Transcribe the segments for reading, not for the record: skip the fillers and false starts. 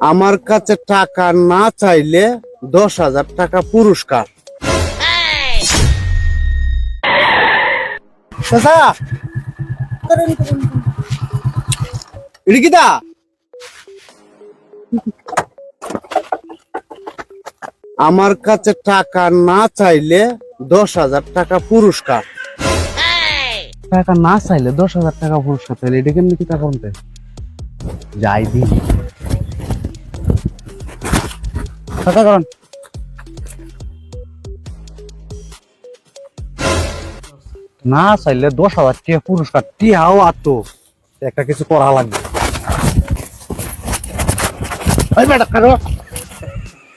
আমার কাছে টাকা না চাইলে 10,000 টাকা পুরস্কার। রিকিদা আমার কাছে টাকা না চাইলে 10,000 টাকা পুরস্কার। টাকা না চাইলে 10,000 টাকা পুরস্কার চাইলে এটা কেমনি কি টাকা বলতে যাই দি টাকা করেন। না চাইলে 10,000 টাকা পুরস্কার টিহাও আতো একটা কিছু করা লাগবে।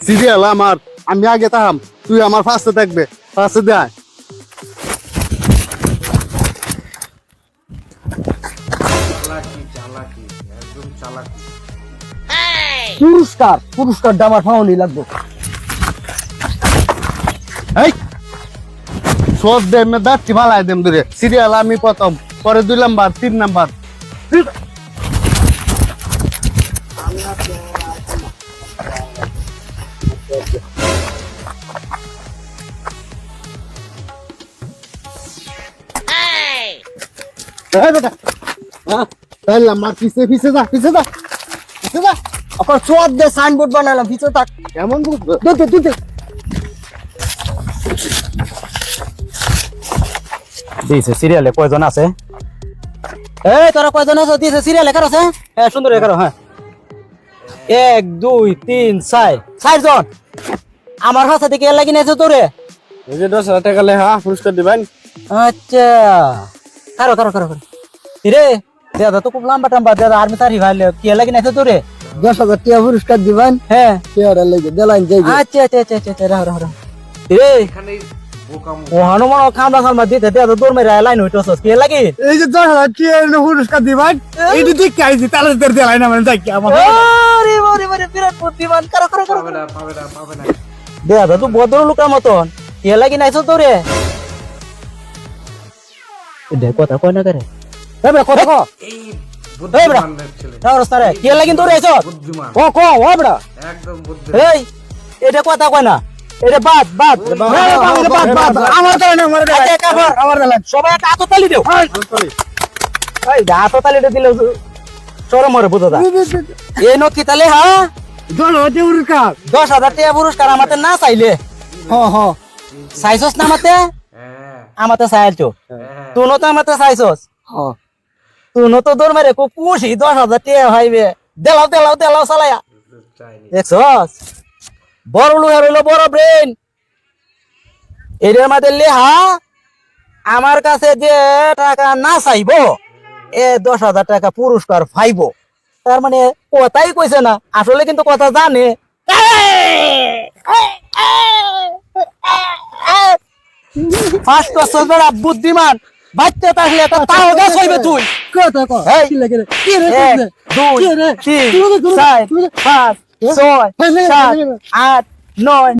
সিরিয়াল আমার, আমি আগে তাহাম, তুই আমার ফার্স্টে থাকবে, ফার্স্টে দেয়। পুরস্কার পুরস্কারটা আমার ফাউলি লাগবে। এই সব দেম না দাঁড়ি ভালাই দেম দূরে। সিরিয়াল আমি প্রথম, পরে 2 নাম্বার 3 নাম্বার। বেটা তাহলে আমার পিছে পিছে যা, পিছে যা, পিছে যা। আপনার চোয়াদ দিয়ে সাইনবোর্ড বানালাম ভিতরে থাক। কেমন বুঝবো? দিছে সিরিয়ালে কয়জন আছে? এই তোরা কয়জন আছো? দিছে সিরিয়াল লেখা আছে। হ্যাঁ সুন্দর এগারো। হ্যাঁ 1 2 3 4 4 জন আমার কাছে থেকে লাগি নাইছো তোরে। এই যে 10,000 টাকা লেখা পুরস্কার দিবেন। আচ্ছা কারো কারো কারো রে দাদা তো খুব লম্বা টম্বা দাদা আর্মি তারি ভাই কি লাগি নাইছো তোরে? 10,000 টাকা পুরস্কার দিবেন। হ্যাঁ পেয়ারা লেগে দেলাইন যাই। আচ্ছা আচ্ছা আচ্ছা আচ্ছা রাহ রে ও হনুমান খামড়া খামড়া দিতে দাদা দৌড় মেরে লাইন হইতছস কি লাগি? এই যে 10,000 টাকা পুরস্কার দিবেন, এইটা ঠিক কাইছি তাহলে তোর দেলাইন মানে যাই কি আমার। আরে ওরে বিরাট বুদ্ধিমান কারো পাবে না দাদা তুই বদর লোকের মতন কি লাগি নাইছো তোরে? এটা কথা কই না করে এবে কথা কো এই বুদ্ধিমান ছেলে তারে কি লাগি তোরে আইছো? ও কো ও বড়া একদম বুদ্ধি। এই এটা কথা কই না, এটা বাদ আমার তো না আমার দেলাই আমার দেলাই সবাই একটা হাততালি দাও। এই হাততালিটা দিলে চরম মরে বুঝা দা এই নত কি তালে? হ্যাঁ 10,000 টাকা পুরস্কার। 10,000 টাকা পুরস্কার আমাতে না চাইলে চাইছস না আমাতে? আমাতে চাইছো তুই তো আমাতে চাইছস। তুই তো দৌড় মেরে খুব খুশি 10,000 টাকা ভাইবে দেলাও চালায়া দেখছস বড় লোক হইলো বড় ব্রেন। এর মধ্যে লেহা আমার কাছে যে টাকা না চাইবো 10,000 টাকা পুরস্কার পাইবো। তার মানে কথাই কইছে না, আসলে কিন্তু কথা জানে। ফার্স্ট ক্লাস বড় বুদ্ধিমান বাচ্চা থাকলে এটা তাও গাছ হইবে তুই। কথা কো কি লাগে রে? কি রে? 1 2 3 4 5 6 7 8 9